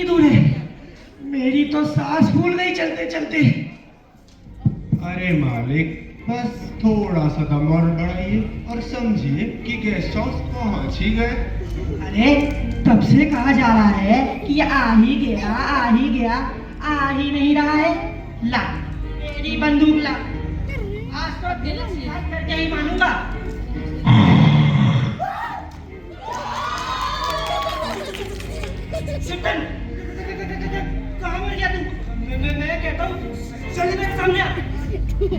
तूने? मेरी तो सांस फूल गई चलते चलते। अरे मालिक, बस थोड़ा सा दम और बढ़ाइए और समझिए कि गेस्ट हाउस पहुंच ही गए। अरे तब से कहा जा रहा है कि आ ही गया, आ ही गया, आ ही नहीं रहा है। ला मेरी बंदूक ला, आज तो दिल से हाथ करके ही मानूंगा। सुल्तान, कहाँ मर गया तू? मैं कहता हूँ चल मेरे सामने आ।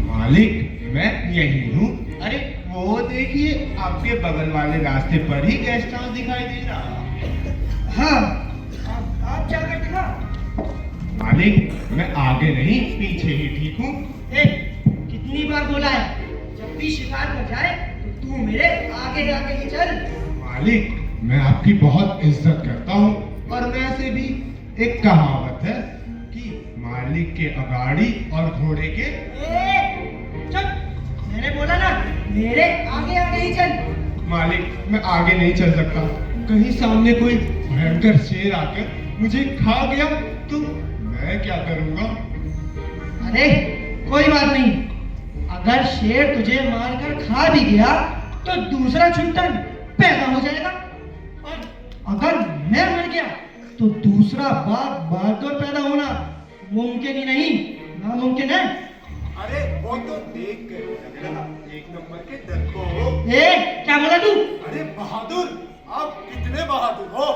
मालिक, मैं यही हूँ। अरे वो देखिए, आपके बगल वाले रास्ते पर ही गेस्ट हाउस दिखाई दे रहा। हाँ, आप जाकर दिखा। मालिक, मैं आगे नहीं पीछे ही ठीक हूँ। कितनी बार बोला है, जब भी शिकार कर जाए तो तू मेरे आगे आगे ही चल। मालिक, मैं आपकी बहुत इज्जत करता हूँ और वैसे भी एक कहावत है कि मालिक के अगाड़ी और घोड़े के। चल, मैंने बोला ना मेरे आगे आगे ही चल। मालिक, मैं आगे नहीं चल सकता। कहीं सामने कोई भयंकर शेर आकर मुझे खा गया तो मैं क्या करूँगा? अरे कोई बात नहीं, अगर शेर तुझे मारकर खा भी गया तो दूसरा छुट्टन पैदा हो जाएगा, और अगर मैं मर गया तो दूसरा बाप बहादुर पैदा होना मुमकिन ही नहीं, नामुमकिन है। अरे वो तो देख कर लग रहा एक नंबर के डरपोक। क्या बोला तू? अरे बहादुर, आप कितने बहादुर हो?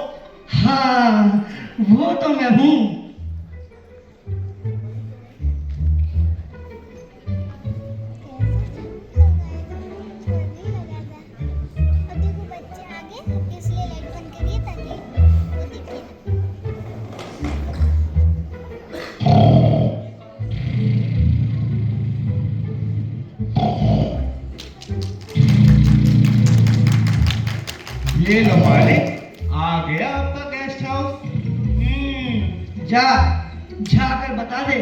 हाँ, वो तो मैं हूँ। ये लो मालिक, आ गया आपका गेस्ट हाउस। जा जाकर बता दे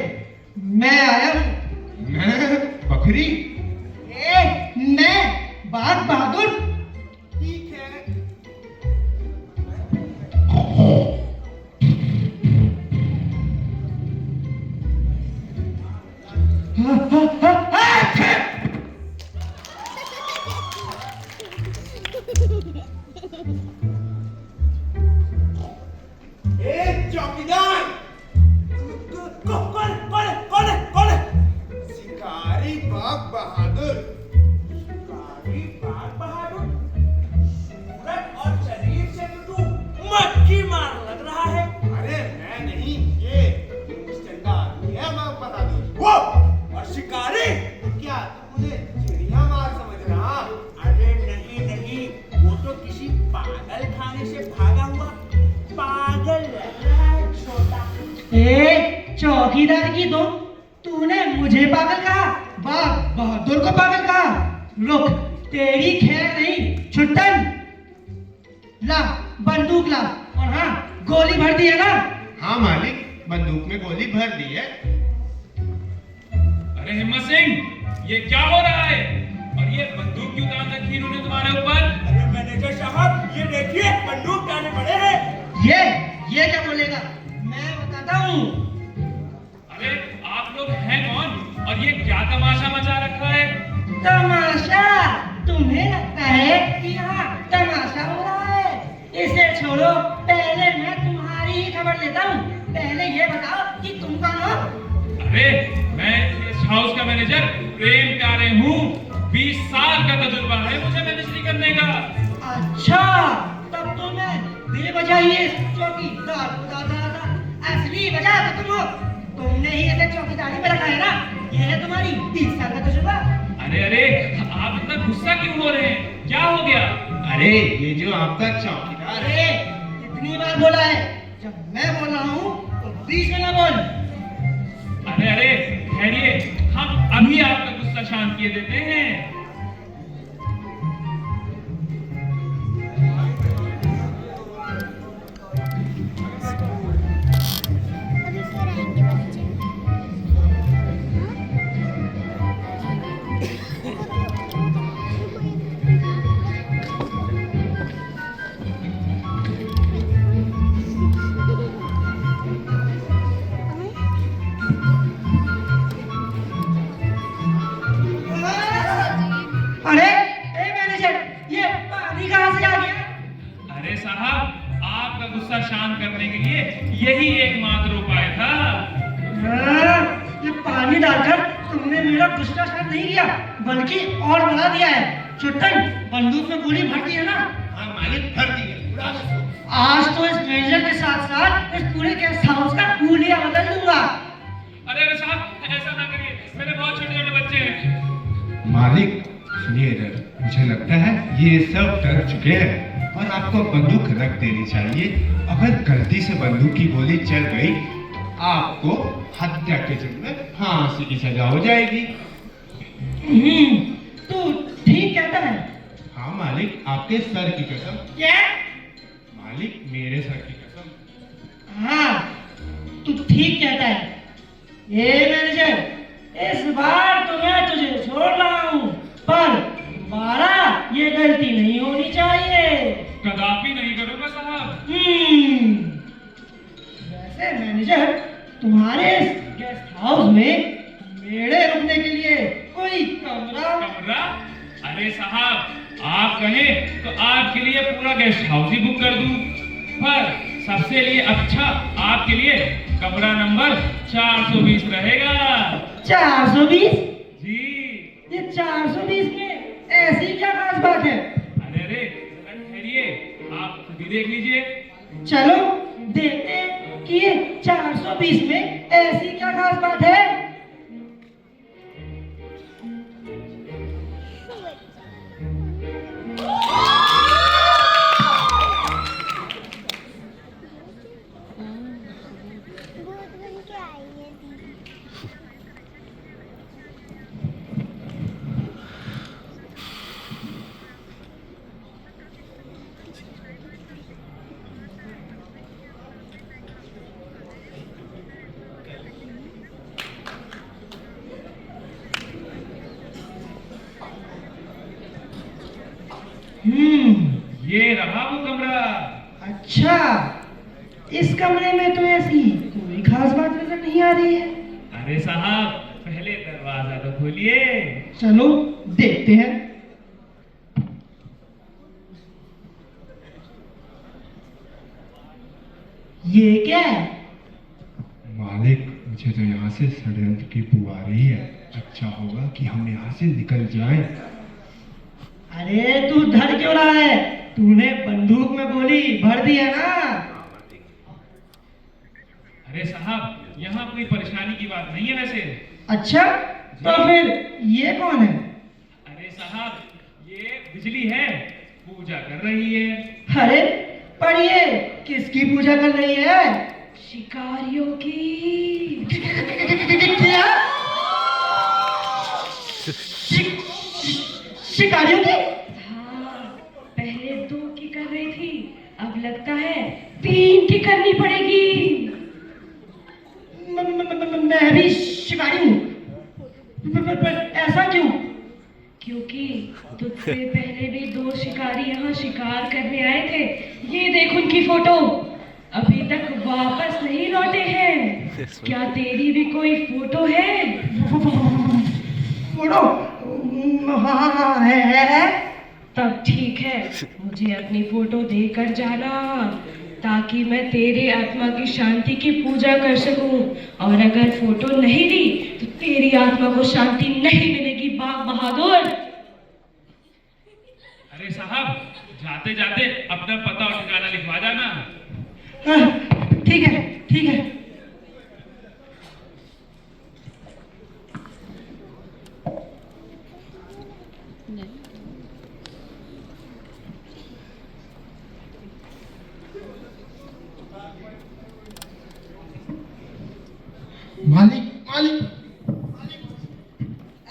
मैं आया हूँ। मैं बकरी? मैं बाघ बहादुर। ठीक है। चौकीदार, कौन है? शिकारी बाघ बहादुर। शिकारी बाघ बहादुर? सूरत और शरीर से तो तू मक्खी मार लग रहा है। अरे मैं नहीं, ये मुस्तंदा आदमी है बाघ बहादुर। वो और शिकारी? क्या तुम मुझे चिड़िया मार समझ रहा? अरे नहीं, वो तो किसी पागल खाने से भागा हुआ पागल लग रहा है छोटा। चौकीदार की दो, तूने मुझे पागल कहा, बाघ बहादुर को पागल कहा। रुक, तेरी खैर नहीं छुट्टन। ला बंदूक ला, और हाँ गोली भर दी है ना? हाँ मालिक, बंदूक में गोली भर दी है। अरे हिम्मत सिंह, ये क्या हो रहा है? और ये बंदूक क्यों तान रखी इन्होंने तुम्हारे ऊपर? अरे मैनेजर साहब, ये देखिए बंदूक ताने पड़े हैं। ये क्या बोलेगा, मैं बताता हूँ। अरे आप लोग हैं कौन और ये क्या तमाशा मचा रखा है? तमाशा? तुम्हें लगता है कि यहाँ तमाशा हो रहा है? इसे छोड़ो, पहले मैं तुम्हारी ही खबर लेता हूँ। पहले ये बताओ कि तुम कौन हो? अरे मैं इस हाउस का मैनेजर प्रेम प्यारे हूँ। 20 साल का तजुर्बा है मुझे मैनेजरी करने का। अच्छा, तब तो मैं बेवजह ही इस चौकीदार को डाल रहा था। असली वजह तो तुम हो, तुमने ही इसे चौकीदारी पे रखा है ना। ये है तुम्हारी 20 साल का तजुर्बा। अरे आप इतना गुस्सा क्यों हो रहे हैं? क्या हो गया? अरे ये जो आपका चौकीदार है। कितनी बार बोला है, जब मैं बोल रहा हूँ तो बीच में ना बोल। अरे ठहरिए, हम अभी आपका गुस्सा शांत किए देते हैं। साहब, आपका गुस्सा शांत करने के लिए यही एकमात्र उपाय था। ये पानी डालकर तुमने मेरा गुस्सा शांत नहीं किया, बल्कि और बढ़ा दिया है। चुट्टन, बंदूक में गोली भर दी है ना? हाँ मालिक, भर दी है, उड़ा दो। आज तो इस मैनेजर के साथ साथ इस पूरे गेस्ट हाउस का हुलिया बदल दूंगा। अरे साहब, ऐसा ना करिए, मेरे बहुत छोटे छोटे बच्चे हैं। मालिक सुनिए इधर, मुझे लगता है ये सब डर चुके हैं और आपको बंदूक रख देनी चाहिए। अगर गलती से बंदूक की गोली चल गई तो आपको हत्या के जुर्म में फांसी की सजा हो जाएगी। तू ठीक कहता है। हाँ मालिक, आपके सर की कसम। क्या? मालिक मेरे सर की कसम। हाँ, तू ठीक कहता है। ये मैनेजर, इस बार तो मैं तुझे छोड़ रहा हूँ, पर दोबारा ये गलती नहीं होनी चाहिए। कदापि नहीं करूंगा साहब। वैसे मैनेजर, तुम्हारे इस गेस्ट हाउस में मेरे रुकने के लिए कोई कमरा? कमरा? अरे साहब, आप कहें तो आपके लिए पूरा गेस्ट हाउस ही बुक कर दूं, पर सबसे लिए अच्छा आपके लिए कमरा नंबर 420 रहेगा। 420? जी। ये 420 में ऐसी क्या खास बात है? अरे अरे, ठहरिए, आप खुद ही देख लीजिए। चलो देखते हैं कि ये 420 में ऐसी क्या खास बात है। ये रहा वो कमरा। अच्छा, इस कमरे में तो ऐसी कोई खास बात नजर नहीं आ रही है। अरे साहब, पहले दरवाजा तो खोलिए। चलो देखते हैं। ये क्या है? मालिक, मुझे तो यहाँ से षड्यंत्र की बू आ रही है। अच्छा होगा कि हम यहाँ से निकल जाएं। अरे तू डर क्यों रहा है? तूने बंदूक में गोली भर दी है ना? अरे साहब, यहाँ कोई परेशानी की बात नहीं है वैसे। अच्छा, तो फिर ये कौन है? अरे साहब, ये बिजली है, पूजा कर रही है। अरे पर ये किसकी पूजा कर रही है? शिकारियों की। क्या? शिकारियों की? हाँ, पहले 2 की कर रही थी, अब लगता है 3 की करनी पड़ेगी। मैं भी शिकारी हूँ। पर ऐसा क्यों? क्योंकि तुझसे पहले भी 2 शिकारी यहाँ शिकार करने आए थे। ये देख उनकी फोटो, अभी तक वापस नहीं लौटे हैं। क्या तेरी भी कोई फोटो है? फोटो? हाँ है। तब ठीक है, मुझे अपनी फोटो देकर जाना, ताकि मैं तेरे आत्मा की शांति की पूजा कर सकूं। और अगर फोटो नहीं दी तो तेरी आत्मा को शांति नहीं मिलेगी बाग बहादुर। अरे साहब, जाते जाते अपना पता और ठिकाना लिखवा जाना। ठीक है, ठीक है। मालिक, मालिक,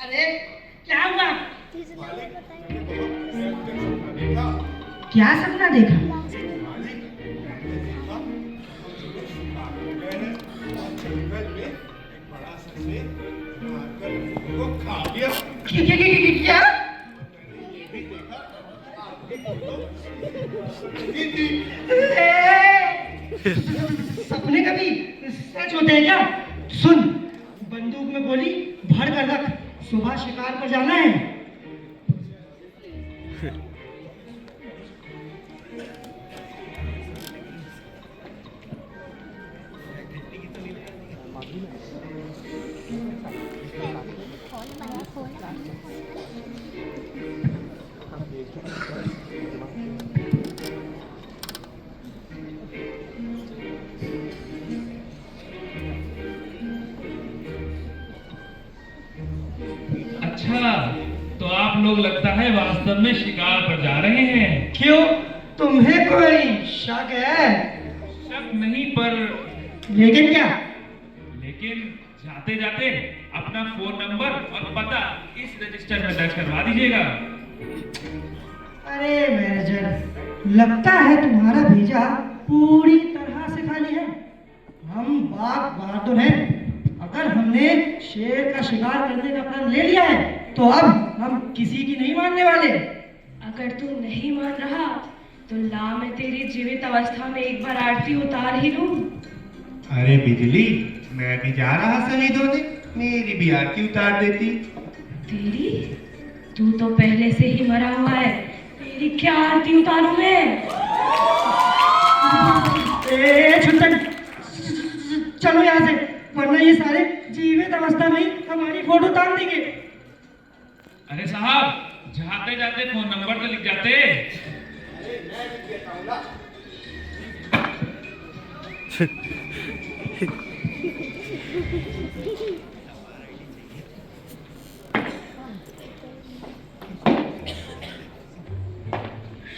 अरे क्या हुआ? देखा? क्या सपना देखा? क्या? सपने कभी सच होते हैं क्या? सुन, बंदूक में गोली भर कर रख, सुबह शिकार पर जाना है। अच्छा, तो आप लोग लगता है वास्तव में शिकार पर जा रहे हैं। क्यों, तुम्हें कोई शक है? शक नहीं, पर लेकिन क्या? लेकिन जाते जाते अपना फोन नंबर और पता इस रजिस्टर में दर्ज करवा दीजिएगा। अरे मैनेजर, लगता है तुम्हारा भेजा पूरी तरह से खाली है। हम बाघ बहादुर हैं। अगर हमने शेर का शिकार करने का प्रण ले लिया है तो अब हम किसी की नहीं मानने वाले। अगर तू नहीं मान रहा तो ला मैं तेरी जीवित अवस्था में एक बार आरती उतार ही लूं। अरे बिजली, मैं भी जा रहा शहीद होने, मेरी भी आरती उतार देती। तेरी? तू तो पहले से ही मरा हुआ है, तेरी क्या आरती उतारूं मैं? छुट्टन, चलो यहाँ से, वरना ये सारे जीवित अवस्था में ही हमारी फोटो तान देंगे। अरे साहब, जाते जाते फोन नंबर तो लिख जाते।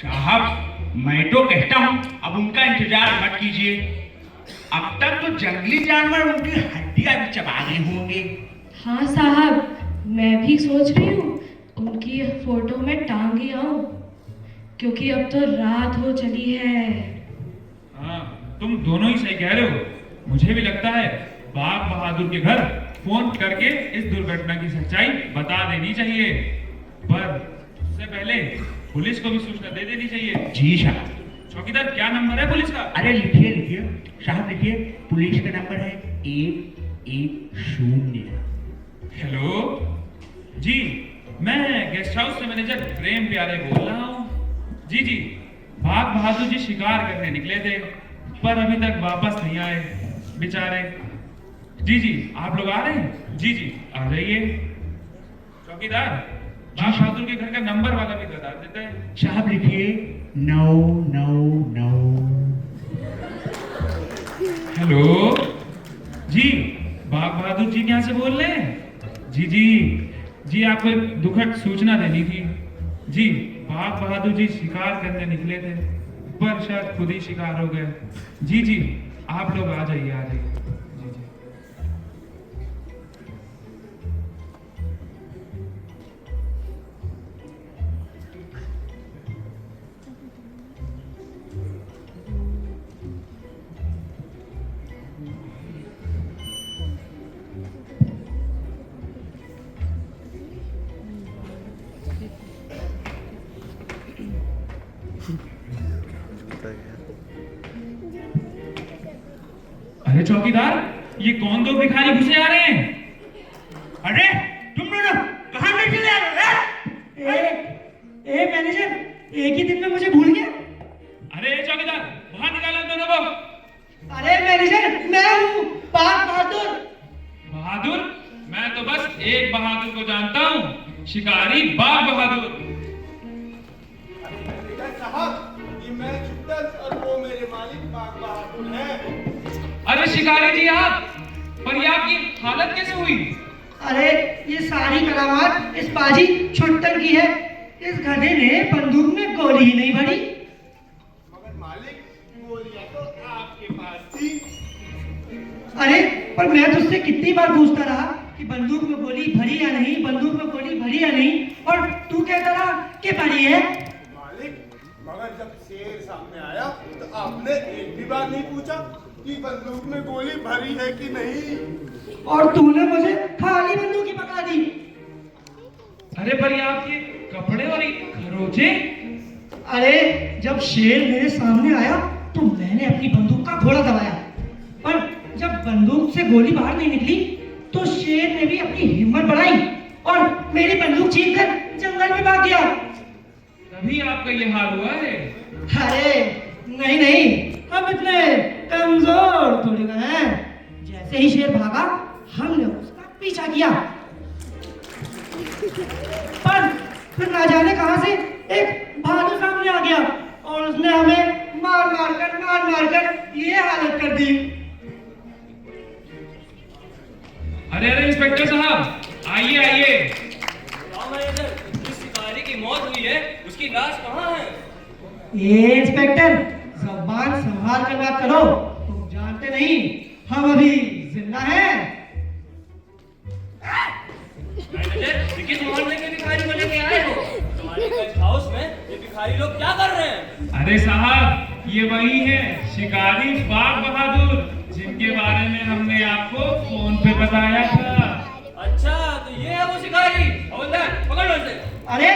साहब, मैं तो कहता हूँ अब उनका इंतजार मत कीजिए। अब तक तो जंगली जानवर उनकी हड्डियां भी चबा गए होंगे। हाँ साहब, मैं भी सोच रही हूँ उनकी फोटो में टांग ही आऊं, क्योंकि अब तो रात हो चली है। हाँ, तुम दोनों ही सही कह रहे हो। मुझे भी लगता है बाघ बहादुर के घर फोन करके इस दुर्घटना की सच्चाई बता देनी चाहिए, पर उससे पहले पुलिस को भी सूचना दे देनी चाहिए। जी साहब। चौकीदार, क्या नंबर है पुलिस का? अरे लिखिए साहब, लिखिए। पुलिस का नंबर है 110। हेलो जी, मैं गेस्ट हाउस से मैनेजर प्रेम प्यारे बोल रहा हूँ। जी जी, बाघ बहादुर जी शिकार करने निकले थे, पर अभी तक वापस नहीं आए बेचारे। जी जी, आप लोग आ रहे हैं? जी जी, आ जाइए। चौकीदार, बाघ बहादुर के घर का नंबर वाला भी बता देते हैं। साहब लिखिए 999। हेलो जी, बाघ बहादुर जी यहाँ से बोल रहे हैं? जी जी जी, आपको एक दुखद सूचना देनी थी। जी, बाघ बहादुर जी शिकार करने निकले थे, पर शायद खुद ही शिकार हो गए। जी जी, आप लोग आ जाइए, आ जाइए। जी जी। अरे चौकीदार, ये कौन दो भिखारी घुसे आ रहे हैं? अरे तुम दोनों कहाँ ले चले आ रहे हो? मैनेजर, एक ही दिन में मुझे भूल गया। अरे चौकीदार, बाहर निकालो दोनों को। अरे मैनेजर, मैं हूँ बाघ बहादुर। बहादुर? मैं तो बस एक बहादुर को जानता हूँ, शिकारी बाघ बहादुर। साहब, ये मैं छुट्टन और वो मेरे मालिक बाघ बहादुर हैं। अरे शिकारी जी आप, पर ये आपकी हालत कैसे हुई? अरे ये सारी करामात इस बाजी छुट्टन की है। इस गधे ने बंदूक में गोली ही नहीं भरी। मगर मालिक, गोलियां तो आपके पास थी। अरे पर मैं तुझसे कितनी बार पूछता रहा कि बंदूक में गोली भरी या नहीं, बंदूक में गोली भरी या नहीं, और तू कहता रहा कि भरी है। मालिक, मगर जब शेर सामने आया तो आपने एक भी बार नहीं पूछा कि बंदूक में गोली भरी है कि नहीं। और तूने मुझे खाली बंदूक ही पकड़ा दी। अरे पर ये आपके कपड़े और ये खरोचे? अरे जब शेर मेरे सामने आया तो मैंने अपनी बंदूक का घोड़ा दबाया, पर जब बंदूक से गोली बाहर नहीं निकली तो शेर ने भी अपनी हिम्मत बढ़ाई और मेरी बंदूक छीनकर जंगल में भाग गया। तभी आपका ये हाल हुआ है। अरे नहीं नहीं, हम इतने कमजोर थोड़ी ना हैं। जैसे ही शेर भागा, हमने उसका पीछा किया। पर फिर ना जाने कहां से एक भालू सामने आ गया और उसने हमें मार मार कर ये हालत कर दी। अरे अरे इंस्पेक्टर साहब, आइए आइए। जिस शिकारी की मौत हुई है उसकी लाश कहाँ है? ये इंस्पेक्टर, जबान संभाल कर बात करो। तुम जानते नहीं हम अभी जिंदा हैं। मैनेजर, किस मोहल्ले के भिखारी को लेके आए हो? तुम्हारे गेस्ट हाउस में ये भिखारी लोग क्या कर रहे हैं? अरे साहब, ये वही है शिकारी बाग बहादुर, जिनके बारे में हमने आपको फोन पे बताया था। अच्छा, तो ये है वो शिकारी। हवलदार, पकड़ो इसे। अरे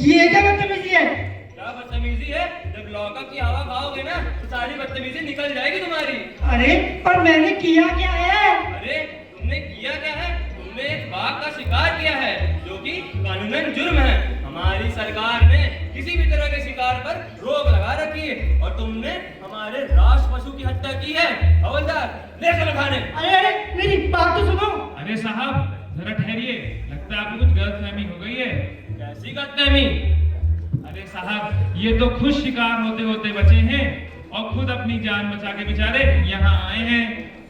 ये क्या बदतमीजी है? क्या बदतमीजी है? जब लॉकअप की हवा खाओगे ना तो सारी बदतमीजी निकल जाएगी तुम्हारी। अरे पर मैंने किया क्या है? अरे तुमने किया क्या है? तुमने एक बाघ का शिकार किया है, जो कि कानूनन जुर्म है। हमारी सरकार ने किसी भी तरह के शिकार पर रोक लगा रखी है और तुमने हमारे राष्ट्र पशु की हत्या की है। हवलदार, ले चलो थाने। अरे मेरी बात तो सुनो। अरे साहब जरा ठहरिए, लगता है आपको कुछ गलतफहमी हो गई है। कैसी गलतफहमी? अरे साहब, ये तो खुद शिकार होते होते बचे हैं और खुद अपनी जान बचा के बेचारे यहाँ आए हैं।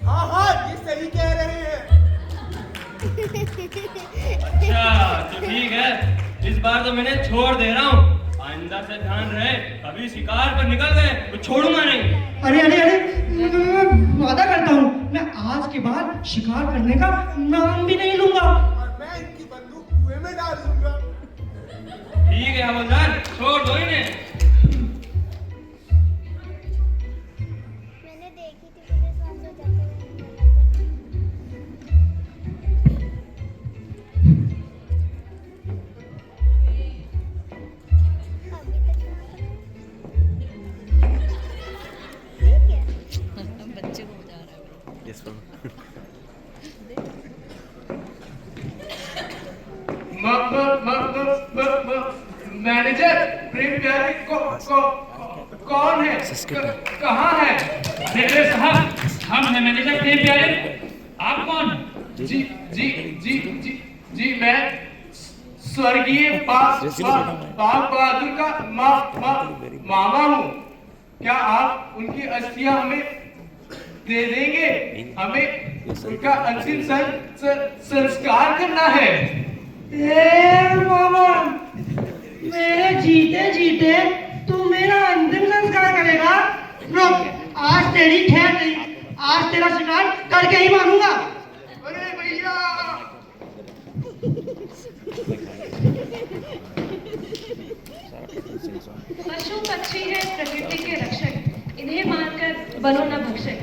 हाँ हाँ, ये सही कह रहे हैं। अच्छा, तो ठीक है, इस बार तो मैंने छोड़ दे रहा हूँ। आइंदा से ध्यान रहे, कभी शिकार पर निकल गए तो छोड़ूंगा नहीं। अरे मैं वादा करता हूँ, मैं आज के बाद शिकार करने का नाम भी नहीं लूंगा। और मैं इनकी बंदूक कुएं में डाल दूंगा। ठीक है हवलदार, छोड़ दो इन्हें। मैंने देखी थी मेरे साथ जो जाते हुए अभी तक ठीक है। बच्चे को जा रहा है। मैनेजर, प्रेम प्यारे कौन है? कहाँ है? अरे साहब, हम हैं मैनेजर प्रेम प्यारे। आप कौन? जी मैं स्वर्गीय बाग बहादुर का मामा हूँ। क्या आप उनकी अस्थियां हमें दे देंगे? हमें उनका अंतिम संस्कार करना है। ए मामा, मेरे जीते जीते तू मेरा अंतिम संस्कार करेगा? रुक, आज तेरी खैर नहीं, आज तेरा शिकार करके ही मानूंगा। अरे भैया, पशु पक्षी है प्रकृति के रक्षक, इन्हें मारकर बनो न भक्षक।